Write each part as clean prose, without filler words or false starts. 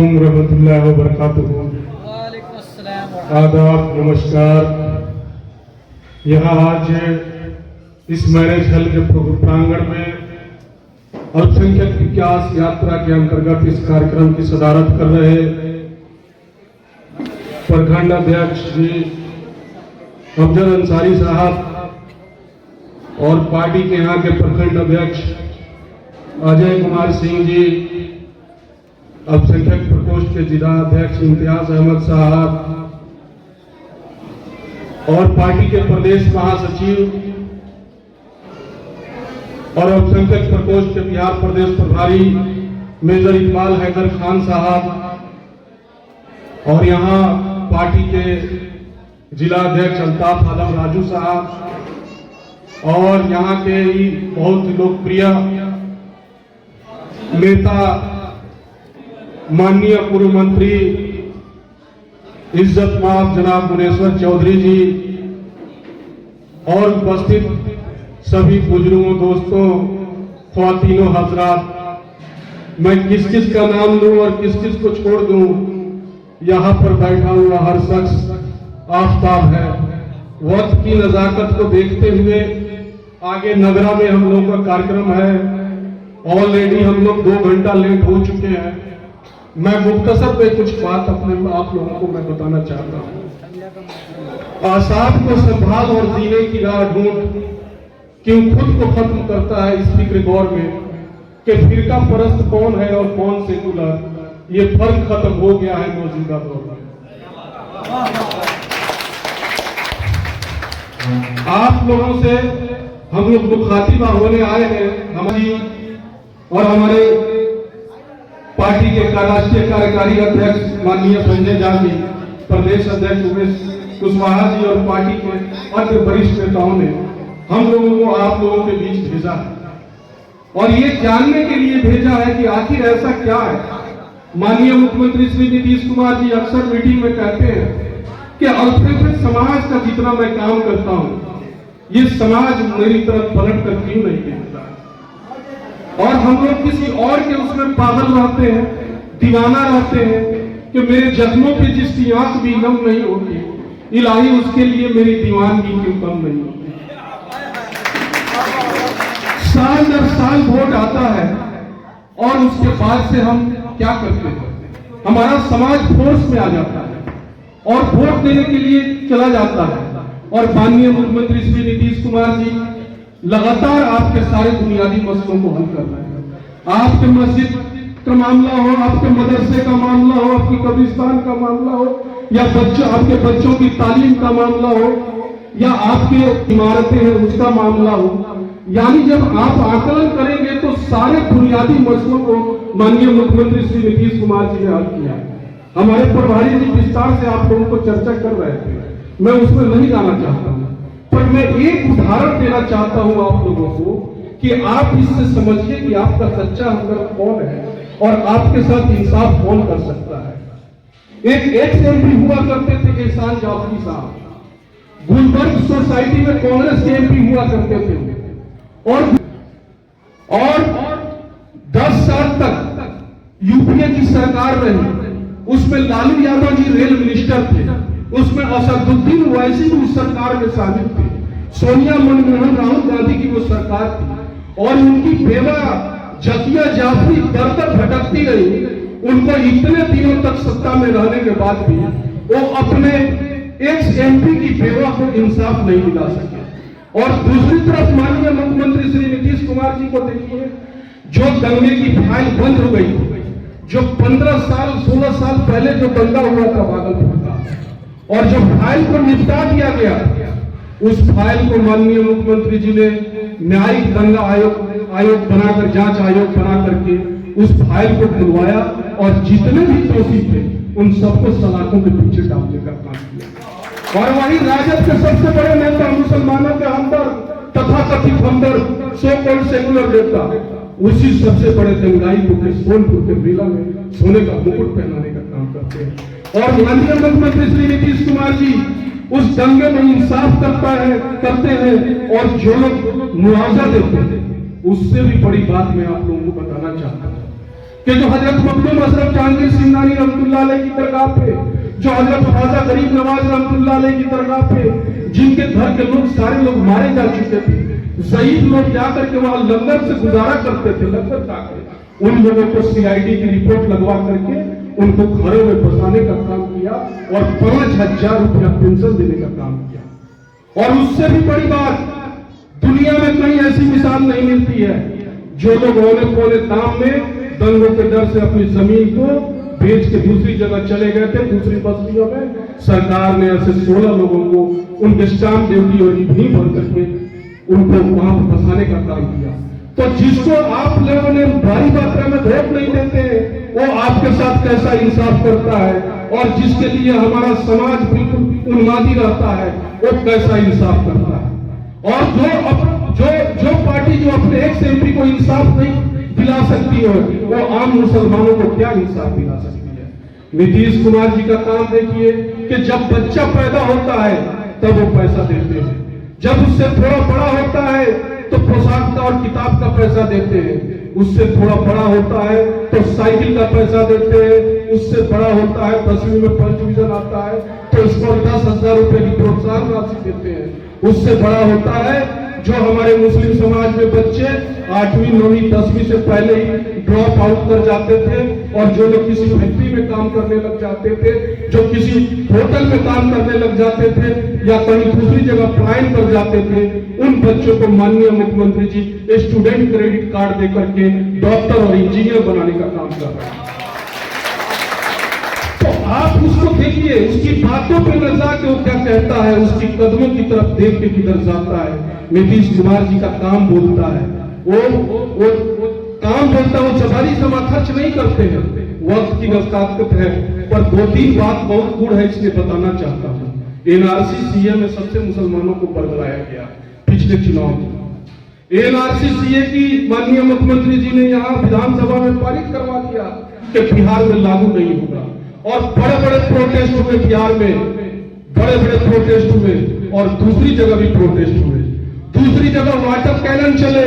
अलैकुम रहमतुल्लाहि व बरकातुहू। आदाब, नमस्कार। यहाँ आज इस मैरिज हॉल के प्रांगण में अल्पसंख्यक विकास यात्रा के अंतर्गत इस कार्यक्रम की सदारत कर रहे प्रखंड अध्यक्ष जी अफजल अंसारी साहब और पार्टी के यहाँ के प्रखंड अध्यक्ष अजय कुमार सिंह जी, अल्पसंख्यक प्रकोष्ठ के जिला अध्यक्ष इम्तियाज अहमद साहब और पार्टी के प्रदेश महासचिव और अल्पसंख्यक प्रकोष्ठ के बिहार प्रदेश प्रभारी मेजर इकबाल हैदर खान साहब और यहाँ पार्टी के जिला अध्यक्ष अल्ताफ आलम राजू साहब और यहाँ के ही बहुत लोकप्रिय नेता माननीय पूर्व मंत्री इज्जत माफ जनाब मुनेश्वर चौधरी जी और उपस्थित सभी बुजुर्गों, दोस्तों, ख्वातीनों, हजरात, मैं किस किस का नाम लूं और किस किस को छोड़ दूं। यहाँ पर बैठा हुआ हर शख्स आफताब है। वक्त की नजाकत को देखते हुए आगे नगरा में हम लोग का कार्यक्रम है। ऑलरेडी हम लोग 2 घंटा लेट हो चुके हैं। मैं मुख्तसर पे कुछ बात अपने आप लोगों को मैं बताना चाहता हूँ। आसाब को संभाल और जीने की राह ढूंढ, क्यों खुद को खत्म करता है इस फिक्र गौर में कि फिरका परस्त कौन है और कौन सेकुलर, ये फर्क खत्म हो गया है मौजूदा दौर में। आप लोगों से हम लोग मुखातिबा होने आए हैं। हमारी और हमारे पार्टी के राष्ट्रीय कार्यकारी अध्यक्ष माननीय संजय झा जी, प्रदेश अध्यक्ष उमेश कुशवाहा जी और पार्टी के अन्य वरिष्ठ नेताओं ने हम लोगों को आप लोगों के बीच भेजा है और ये जानने के लिए भेजा है कि आखिर ऐसा क्या है। माननीय मुख्यमंत्री श्री नीतीश कुमार जी अक्सर मीटिंग में कहते हैं कि अल्पसंख्यक समाज का जितना मैं काम करता हूं, ये समाज मेरी तरफ पलट कर क्यों नहीं देखता, और हम लोग किसी और के उसमें पागल रहते हैं, दीवाना रहते हैं कि मेरे जख्मों पे जिसकी आंख भी नम नहीं होती, इलाही उसके लिए मेरी दीवानगी क्यों कम नहीं होती। साल दर साल वोट आता है और उसके बाद से हम क्या करते हैं, हमारा समाज फोर्स में आ जाता है और वोट देने के लिए चला जाता है। और माननीय मुख्यमंत्री श्री नीतीश कुमार जी लगातार आपके सारे बुनियादी मसलों को हल कर रहे हैं। आपके मस्जिद का मामला हो, आपके मदरसे का मामला हो, आपकी कब्रिस्तान का मामला हो, या आपके बच्चों की तालीम का मामला हो, या आपके इमारतें हैं उसका मामला हो, यानी जब आप आकलन करेंगे तो सारे बुनियादी मसलों को माननीय मुख्यमंत्री श्री नीतीश कुमार जी ने हल किया है। हमारे प्रभारी जी विस्तार से आप लोगों को चर्चा कर रहे थे, मैं उसमें नहीं जाना चाहता हूं, पर मैं एक उदाहरण देना चाहता हूं आप लोगों को कि आप इससे समझिए कि आपका सच्चा हमदर्द कौन है और आपके साथ इंसाफ कौन कर सकता है। एक एक्स एमपी हुआ करते थे एहसान जाफरी साहब, गुलबर्ग सोसाइटी में कांग्रेस के एमपी हुआ करते थे और 10 साल तक यूपीए की सरकार रही, उसमें लालू यादव जी रेल मिनिस्टर थे, उसमें असदुद्दीन ओवैसी भी उस सरकार में शामिल थे, सोनिया मनमोहन राहुल गांधी की वो सरकार थी और उनकी बेवा जकिया जाफरी दर भटकती रही। उनको इतने दिनों तक सत्ता में रहने के बाद भी वो अपने एक्स एमपी की बेवा को इंसाफ नहीं दिला सके। और दूसरी तरफ माननीय मुख्यमंत्री श्री नीतीश कुमार जी को देखिए, जो दंगे की फाइल बंद हो गई, जो 15 साल 16 साल पहले जो दंगा हुआ था भागलपुर का, और जो फाइल को निपटा दिया गया, उस फाइल को माननीय मुख्यमंत्री जी ने न्यायिक दंगा आयोग बनाकर, जांच आयोग बना करके उस फाइल को खुलवाया और जितने भी दोषी थे उन सबको सलाखों के पीछे डालने का काम किया। और वही राजद के सबसे बड़े नेता, मुसलमानों के हमदर्द तथा कथित हमदर्द, सो कॉल्ड सेकुलर नेता, उसी सबसे बड़े दंगाई को सोनपुर के मेला में सोने का मुकुट पहनाने का काम करते हैं। और माननीय मुख्यमंत्री श्री नीतीश कुमार जी उस दंगे में इंसाफ करते हैं और जो लोग मुआवजा देते हैं, उससे भी बड़ी बात मैं आप लोगों को बताना चाहता हूं कि जो हजरत मखदूम अशरफ जहांगीर सिंधानी हजरत ख्वाजा गरीब नवाज रहमतुल्लाह अलैह की दरगाह पे जिनके घर के लोग सारे लोग मारे जा चुके थे, शहीद लोग जाकर के वहां लंगर से गुजारा करते थे, लंगर खाकर उन लोगों को सीआईडी की रिपोर्ट लगवा करके उनको घरों में बसाने का काम किया और 5,000 रुपया पेंशन देने का काम किया। और उससे भी बड़ी बात, दुनिया में कहीं ऐसी मिसाल नहीं मिलती है जो लोग औने पौने दाम में दंगों के डर से अपनी जमीन को बेच के दूसरी जगह चले गए थे, दूसरी बस्तियों में। सरकार ने ऐसे 16 लोगों को उनके स्टाम्प ड्यूटी और ईंधनी भर करके उनको वहां बसाने का काम किया। तो जिसको आप लोगों ने भारी मात्रा में वोट नहीं देते, वो आपके साथ कैसा इंसाफ करता है, और जिसके लिए हमारा समाज बिल्कुल उन्मादी रहता है, वो कैसा इंसाफ करता है। और जो पार्टी जो अपने एक एमपी को इंसाफ नहीं दिला सकती है, वो आम मुसलमानों को क्या इंसाफ दिला सकती है। नीतीश कुमार जी का काम देखिए कि जब बच्चा पैदा होता है तब वो पैसा देते हैं, जब उससे थोड़ा बड़ा होता है तो पोशाक का और किताब का पैसा देते हैं, उससे थोड़ा बड़ा होता है तो साइकिल का पैसा देते हैं, उससे बड़ा होता है 10वीं में फर्स्ट डिवीजन आता है तो उसको 10,000 रुपए की प्रोत्साहन राशि देते हैं, उससे बड़ा होता है जो हमारे मुस्लिम समाज में बच्चे 8वीं 9वीं 10वीं से पहले ही ड्रॉप आउट कर जाते थे, और जो लोग किसी फैक्ट्री में काम करने लग जाते थे, जो किसी होटल में काम करने लग जाते थे या कहीं दूसरी जगह पलायन कर जाते थे, उन बच्चों को माननीय मुख्यमंत्री जी स्टूडेंट क्रेडिट कार्ड देकर के डॉक्टर और इंजीनियर बनाने का काम कर रहे हैं। तो आप उसको देखिए, उसकी बातों पे न जाके वो क्या कहता है, उसकी कदमों की तरफ देख के किधर जाता है। नीतीश कुमार जी का काम बोलता है, वो काम बोलता है, वो जबानी समा खर्च नहीं करते हैं, वक्त की नज़ाकत है। पर 2-3 बात बहुत गुड़ है, इसलिए बताना चाहता हूँ। एनआरसी सीए में सबसे मुसलमानों को बरगलाया गया पिछले चुनाव में। एनआरसी सीए की माननीय मुख्यमंत्री जी ने यहाँ विधानसभा में पारित करवा दिया कि बिहार में लागू नहीं होगा, और बड़े बड़े प्रोटेस्ट हुए बिहार में, बड़े बड़े प्रोटेस्ट हुए, और दूसरी जगह भी प्रोटेस्ट हुए। दूसरी जगह वाटर कैनन चले,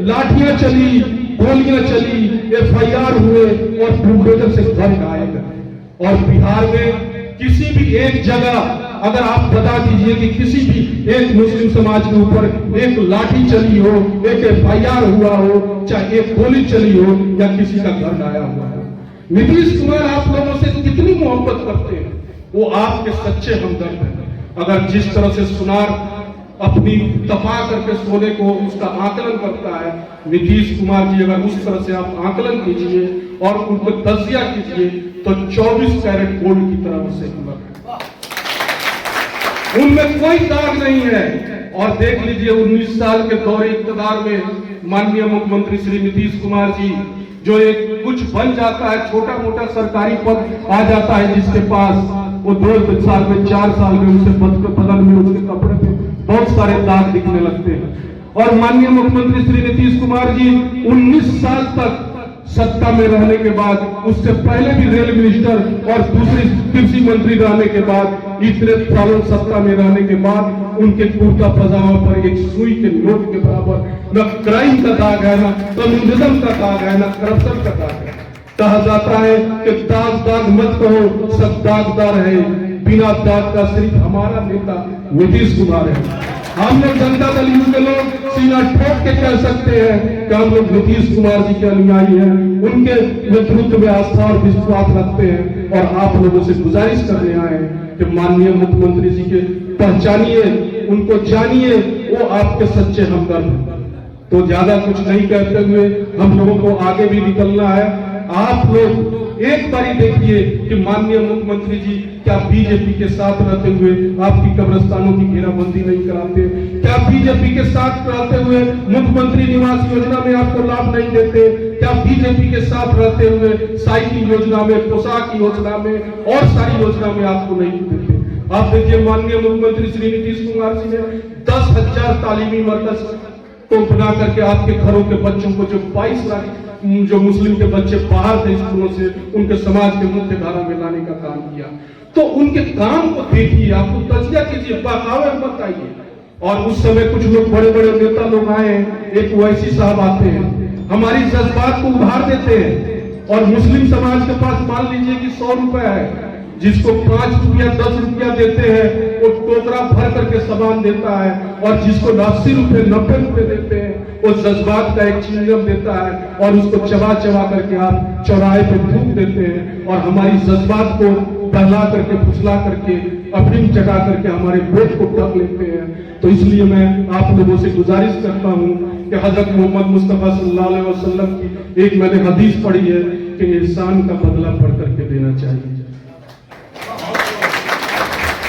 लाठियां चली, गोलियां चली, एफआईआर हुए और बुलडोजर से घर ढाए गए। और बिहार में किसी भी एक जगह अगर आप बता दीजिए कि किसी भी एक मुस्लिम समाज के ऊपर एक लाठी चली हो, एक एफआईआर हुआ हो, चाहे एक गोली चली हो, या किसी का घर ढाया हुआ हो। नीतीश कुमार आप लोगों से कितनी मोहब्बत करते हैं, वो आपके सच्चे हमदर्द हैं। अगर जिस तरह से सुनार अपनी तपा करके सोने को उसका आकलन करता है, नीतीश कुमार जी अगर उस तरह से आप आकलन कीजिए और उनको तजिया कीजिए तो 24 कैरेट गोल्ड की तरह से उनमें कोई दाग नहीं है। और देख लीजिए 19 साल के दौरे इक़्तिदार में माननीय मुख्यमंत्री श्री नीतीश कुमार जी जो एक कुछ बन जाता है, छोटा मोटा सरकारी पद आ जाता है जिसके पास, वो 2 साल में 4 साल में उसे पद पे बदल में उसके कपड़े पे बहुत सारे दाग दिखने लगते हैं। और माननीय मुख्यमंत्री श्री नीतीश कुमार जी 19 साल तक सत्ता में रहने के बाद, उससे पहले भी रेल मिनिस्टर और दूसरी कृषि मंत्री रहने के बाद, इतने सालों सत्ता में रहने के बाद उनके कुर्ता पजामा पर एक सुई के नोट के बराबर न क्राइम का दाग है, न कम्युनिज्म का दाग है, न करप्शन का दाग है। कहा जाता है कि दाग दाग मत कहो, सब दागदार है, बिना दाग का सिर्फ हमारा नेता नीतीश कुमार है। हम लोग जनता दल यू के लोग सीना ठोक के कह सकते हैं कि हम लोग नीतीश कुमार जी के अनुयायी हैं, उनके नेतृत्व में आस्था और विश्वास रखते हैं, और आप लोगों से गुजारिश करने आए हैं कि माननीय मुख्यमंत्री जी के पहचानिए, उनको जानिए, वो आपके सच्चे हमदर्द हैं। तो ज्यादा कुछ नहीं कहते हुए हम लोगों को आगे भी निकलना है। आप लोग एक बारी देखिए कि माननीय मुख्यमंत्री जी क्या बीजेपी के साथ रहते हुए आपकी कब्रिस्तानों की घेराबंदी नहीं कराते? क्या बीजेपी के साथ रहते हुए मुख्यमंत्री निवास योजना में आपको लाभ नहीं देते? क्या बीजेपी के साथ रहते हुए साइकिल योजना में, पोशाक योजना में और सारी योजना में आपको नहीं देते? आप देखिए माननीय मुख्यमंत्री श्री नीतीश कुमार जी ने 10,000 तालीमी मरकज को बना करके आपके घरों के बच्चों को, जो 22 लाख जो मुस्लिम के बच्चे बाहर थे स्कूलों से, उनके समाज के मुख्य धारा में लाने का काम किया। तो उनके काम को देखिए, आपको तजिया कीजिए, बकावे मत आइए। और उस समय कुछ लोग बड़े बड़े नेता लोग आए, एक ओवैसी साहब आते हैं, हमारी जज्बात को उभार देते हैं, और मुस्लिम समाज के पास मान लीजिए कि 100 रुपए है, जिसको 5 रुपया 10 रुपया देते हैं वो टोकरा भर करके सामान देता है, और जिसको 80 रुपये 90 रुपये देते हैं वो जज्बात का एक चिंगम देता है, और उसको चबा चबा करके आप चौराहे पे थूक देते हैं, और हमारी जज्बात को बहला करके फुसला करके अफीम चटा करके हमारे पेट को ढक लेते हैं। तो इसलिए मैं आप लोगों से गुजारिश करता हूँ कि हजरत मोहम्मद मुस्तफा सल्लल्लाहु अलैहि वसल्लम की एक मैंने हदीस पढ़ी है कि एहसान का बदला पढ़ करके देना चाहिए।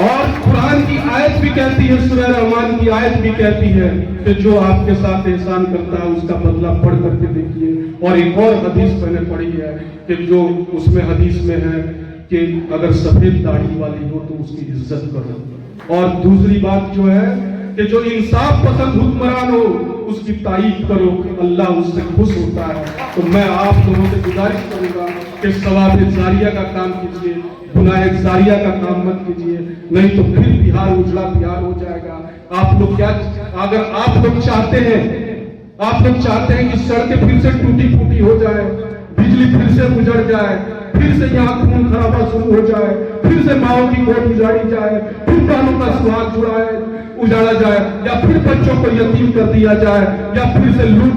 और कुरान की आयत भी कहती है, सूरह रहमान की आयत भी कहती है कि जो आपके साथ एहसान करता है उसका बदला पढ़ करके देखिए। और एक और हदीस मैंने पढ़ी है कि जो उसमें हदीस में है कि अगर सफेद दाढ़ी वाली हो तो उसकी इज्जत करो, और दूसरी बात जो है कि जो इंसाफ पसंद हुक्मरान हो उसकी तारीफ करो, अल्लाह उससे खुश होता है। तो मैं आप लोगों से गुजारिश करूंगा कि सवाब जारिया का काम कीजिए, गुनाह जारिया का काम मत कीजिए, नहीं तो फिर बिहार उजला बिहार हो जाएगा। आप लोग क्या, अगर आप लोग चाहते हैं कि सड़कें फिर से टूटी फूटी हो जाए, बिजली फिर से उजड़ जाए, फिर से यहाँ खून खराबा शुरू हो जाए, फिर से माओ की गोद उजाड़ी जाए, फिर बहनों का सुहाग उजाड़ा जाए, या फिर बच्चों को यतीम कर दिया जाए, या फिर से लूट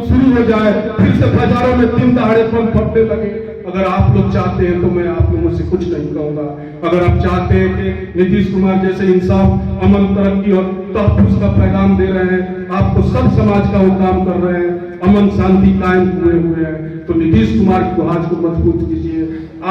शुरू हो जाए, फिर से बाजारों में दिन दहाड़े बम फटने लगे, अगर आप लोग चाहते हैं तो मैं आप लोगों से कुछ नहीं कहूंगा। अगर आप चाहते हैं कि नीतीश कुमार जैसे इंसाफ, अमन, तरक्की और तहफ्फुज़ का पैगाम दे रहे हैं, आपको सब समाज का वो काम कर रहे हैं, अमन शांति कायम हुए हैं, तो नीतीश कुमार की गुहार को मजबूत कीजिए,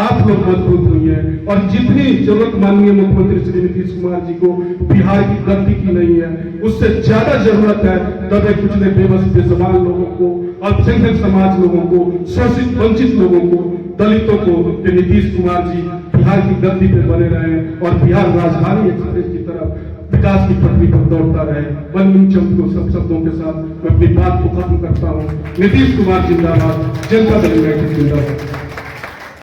आप लोग मजबूत हुई, और जितनी जरूरत माननीय मुख्यमंत्री श्री नीतीश कुमार जी को बिहार की गद्दी की नहीं है, उससे ज्यादा जरूरत है दबे कुचले बेबस बेजबान लोगों को, अल्पसंख्यक समाज लोगों को, शोषित वंचित लोगों को, दलितों को, कि नीतीश कुमार जी बिहार की गद्दी पे बने रहे और बिहार राजधानी एक्सप्रेस की तरफ विकास की पटरी पर दौड़ता रहे। वन चंद को सब शब्दों के साथ मैं अपनी बात को खत्म करता हूँ। नीतीश कुमार जिंदाबाद, जनता दल यूनाइटेड जिंदाबाद।